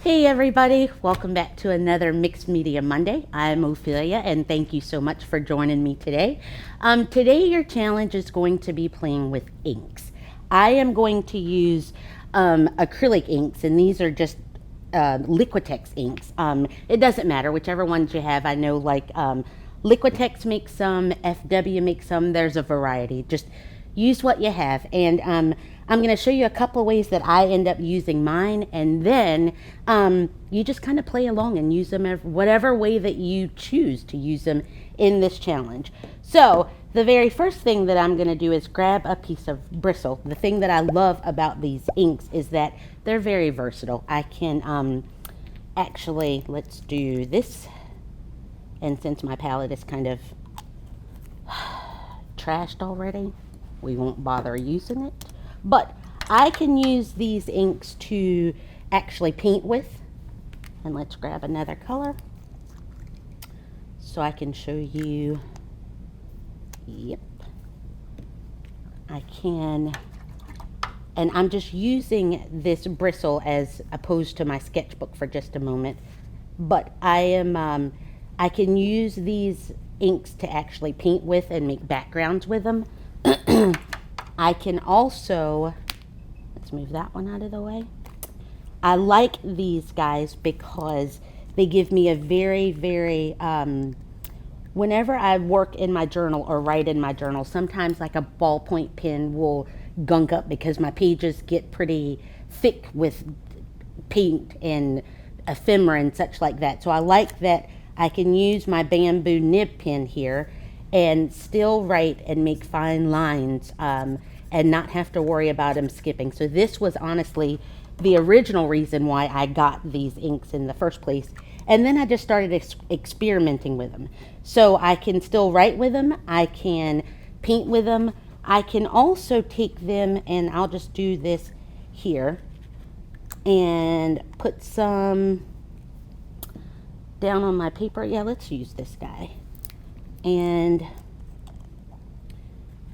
Hey everybody, welcome back to another Mixed Media Monday. I'm Ophelia and thank you so much for joining me today. Today your challenge is going to be playing with inks. I am going to use acrylic inks, and these are just Liquitex inks. It doesn't matter, whichever ones you have. I know like Liquitex makes some, FW makes some, there's a variety. Just use what you have. And I'm going to show you a couple of ways that I end up using mine, and then you just kind of play along and use them whatever way that you choose to use them in this challenge. So the very first thing that I'm going to do is grab a piece of bristle. The thing that I love about these inks is that they're very versatile. I can actually, let's do this, and since my palette is kind of trashed already, we won't bother using it. But I can use these inks to actually paint with. And let's grab another color so I can show you. Yep. I can, and I'm just using this bristle as opposed to my sketchbook for just a moment. But I can use these inks to actually paint with and make backgrounds with them. I can also, let's move that one out of the way. I like these guys because they give me a very, whenever I work in my journal or write in my journal, sometimes like a ballpoint pen will gunk up because my pages get pretty thick with paint and ephemera and such like that. So I like that I can use my bamboo nib pen here and still write and make fine lines and not have to worry about them skipping. So this was honestly the original reason why I got these inks in the first place. And then I just started experimenting with them. So I can still write with them. I can paint with them. I can also take them, and I'll just do this here and put some down on my paper. Yeah, let's use this guy.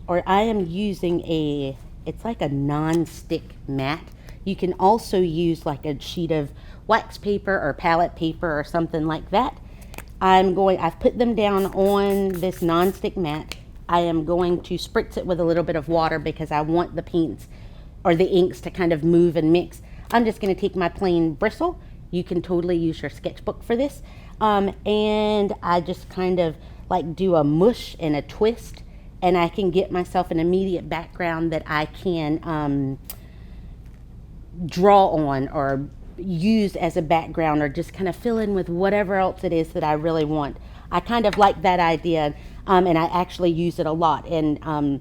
Or I am using it's like a non-stick mat. You can also use like a sheet of wax paper or palette paper or something like that. I've put them down on this non-stick mat. I am going to spritz it with a little bit of water because I want the paints or the inks to kind of move and mix. I'm just going to take my plain bristle. You can totally use your sketchbook for this. And I just kind of like do a mush and a twist, and I can get myself an immediate background that I can draw on or use as a background, or just kind of fill in with whatever else it is that I really want. I kind of like that idea, and I actually use it a lot. And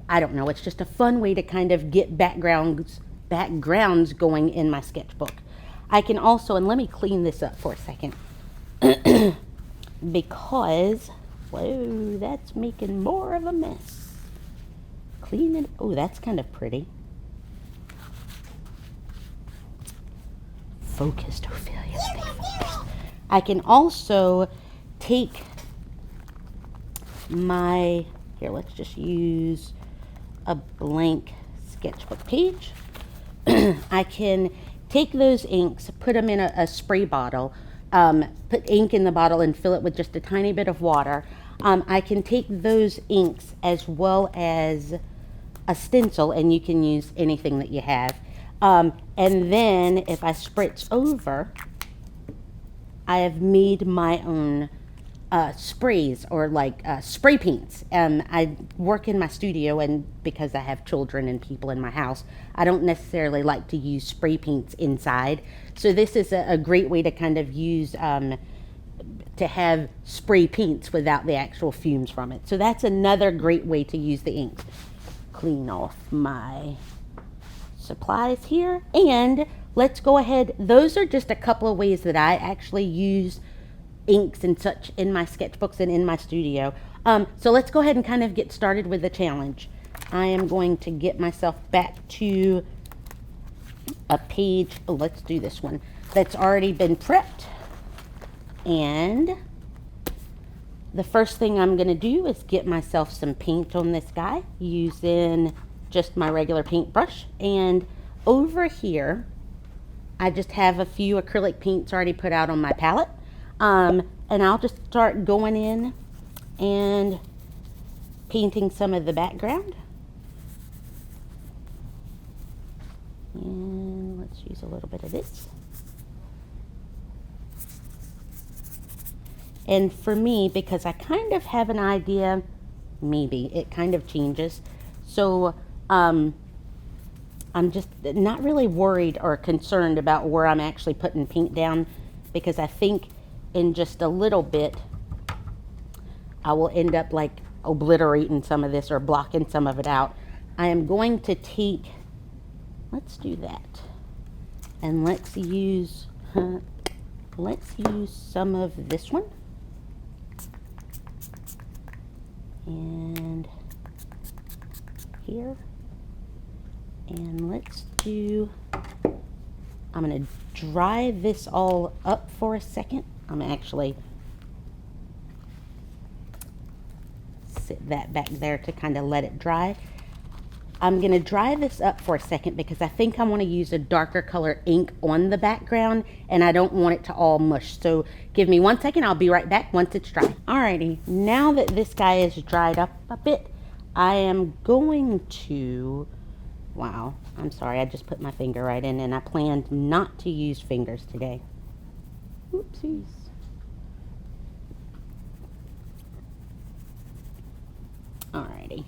I don't know, it's just a fun way to kind of get backgrounds going in my sketchbook. I can also, and let me clean this up for a second, because, whoa, that's making more of a mess. Clean it. Oh, that's kind of pretty. Focused, Ophelia. Stay focused. I can also take my, here, let's just use a blank sketchbook page. I can take those inks, put them in a spray bottle, put ink in the bottle and fill it with just a tiny bit of water. I can take those inks as well as a stencil, and you can use anything that you have. And then if I spritz over, I have made my own sprays, or like spray paints. I work in my studio, and because I have children and people in my house, I don't necessarily like to use spray paints inside. So this is a great way to kind of use, to have spray paints without the actual fumes from it. So that's another great way to use the inks. Clean off my supplies here, and let's go ahead. Those are just a couple of ways that I actually use inks and such in my sketchbooks and in my studio. So let's go ahead and kind of get started with the challenge. I am going to get myself back to a page. Oh, let's do this one that's already been prepped. And the first thing I'm going to do is get myself some paint on this guy using just my regular paintbrush. And over here, I just have a few acrylic paints already put out on my palette. And I'll just start going in and painting some of the background. And let's use a little bit of this. And for me, because I kind of have an idea, maybe it kind of changes. So I'm just not really worried or concerned about where I'm actually putting paint down, because I think in just a little bit I will end up like obliterating some of this or blocking some of it out. I am going to take, let's do that, and let's use some of this one, and here, and let's do, I'm going to dry this all up for a second. I'm actually sit that back there to kind of let it dry. I'm going to dry this up for a second because I think I want to use a darker color ink on the background and I don't want it to all mush. So give me 1 second. I'll be right back once it's dry. Alrighty, now that this guy is dried up a bit, I am going to, wow, I'm sorry, I just put my finger right in and I planned not to use fingers today. Oopsies. Alrighty.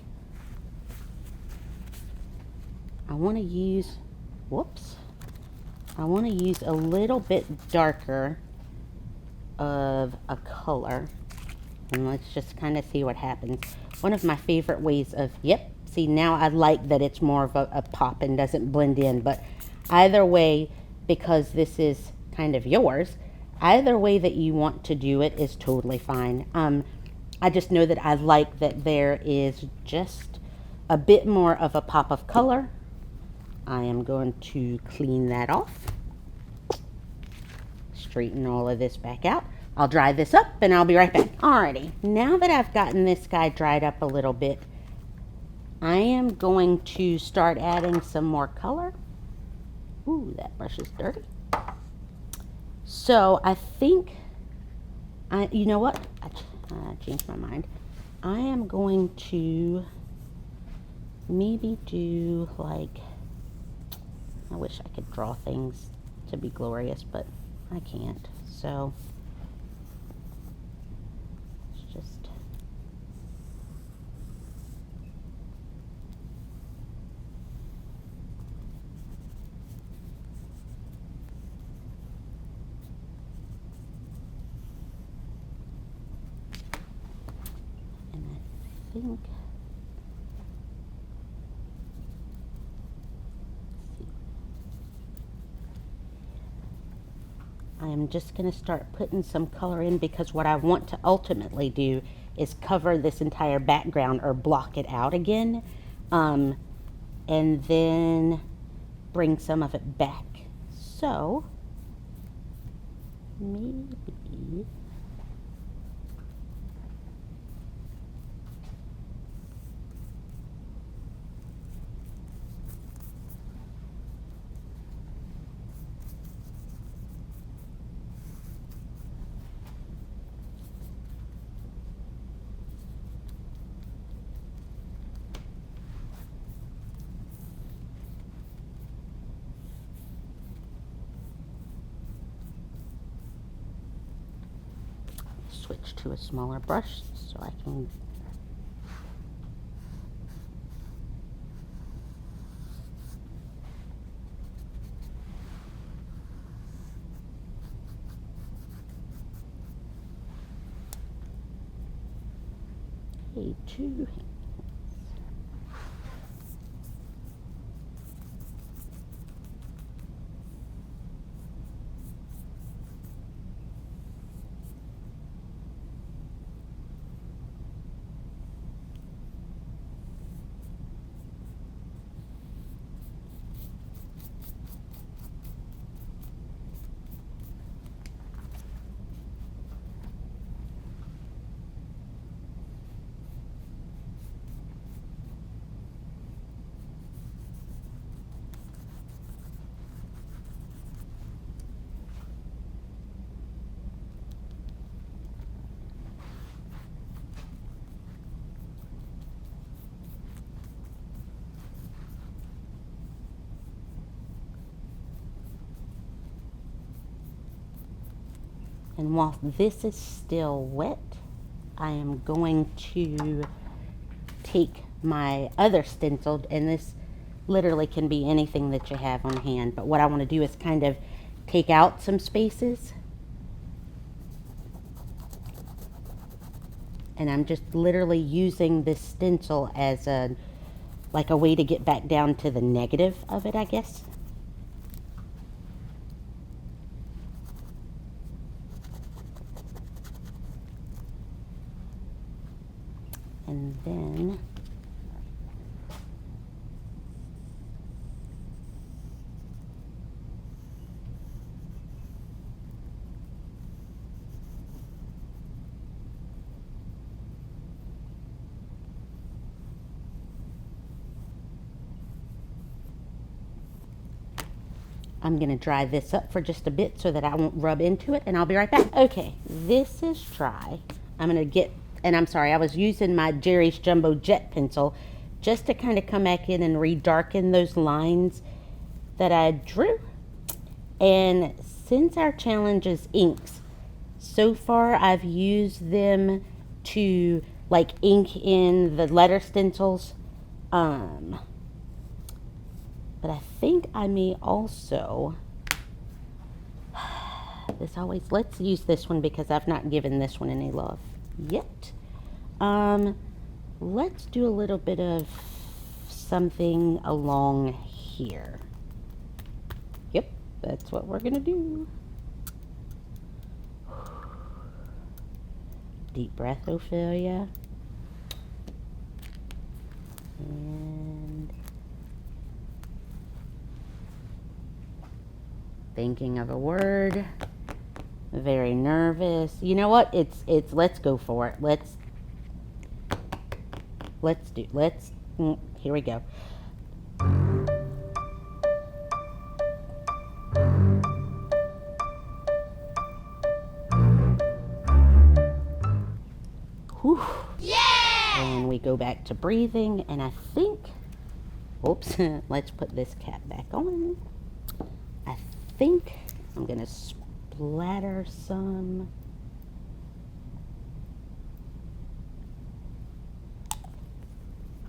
I want to use, I want to use a little bit darker of a color. And let's just kind of see what happens. One of my favorite ways of, yep, see now I like that it's more of a pop and doesn't blend in. But either way, because this is kind of yours, either way that you want to do it is totally fine. I just know that I like that there is just a bit more of a pop of color. I am going to clean that off. Straighten all of this back out. I'll dry this up and I'll be right back. Alrighty, now that I've gotten this guy dried up a little bit, I am going to start adding some more color. Ooh, that brush is dirty. So I think, you know what? I changed my mind. I am going to maybe do like, I wish I could draw things to be glorious, but I can't. So it's just, and I think, I am just going to start putting some color in, because what I want to ultimately do is cover this entire background or block it out again, and then bring some of it back. So maybe switch to a smaller brush so I can two hands. And while this is still wet, I am going to take my other stencil, and this literally can be anything that you have on hand, but what I want to do is kind of take out some spaces. And I'm just literally using this stencil as a way to get back down to the negative of it, I guess. And then I'm going to dry this up for just a bit so that I won't rub into it, and I'll be right back. Okay, this is dry. I'm going to get, and I'm sorry, I was using my Jerry's Jumbo Jet pencil just to kind of come back in and redarken those lines that I drew. And since our challenge is inks, so far I've used them to like ink in the letter stencils. But I think I may also, let's use this one because I've not given this one any love yet. Let's do a little bit of something along here. Yep, that's what we're gonna do. Deep breath, Ophelia. And thinking of a word. Very nervous. You know what? It's let's go for it. Here we go. Whew. Yeah! And we go back to breathing, and I think, oops, let's put this cap back on. I think I'm gonna splatter some.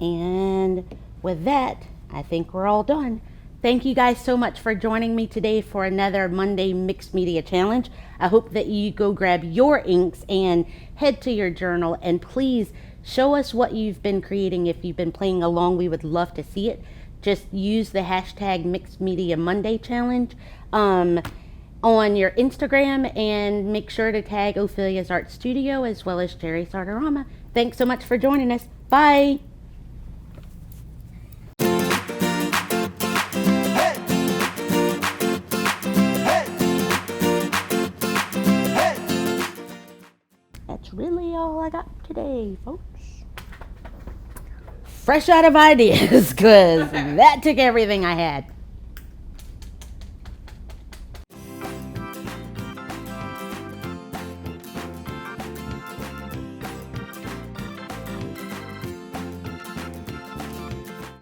And with that, I think we're all done. Thank you guys so much for joining me today for another Monday Mixed Media Challenge. I hope that you go grab your inks and head to your journal, and please show us what you've been creating. If you've been playing along, we would love to see it. Just use the hashtag Mixed Media Monday Challenge on your Instagram, and make sure to tag Ophelia's Art Studio as well as Jerry's Artorama. Thanks so much for joining us. Bye. That's really all I got today, folks. Fresh out of ideas, because that took everything I had.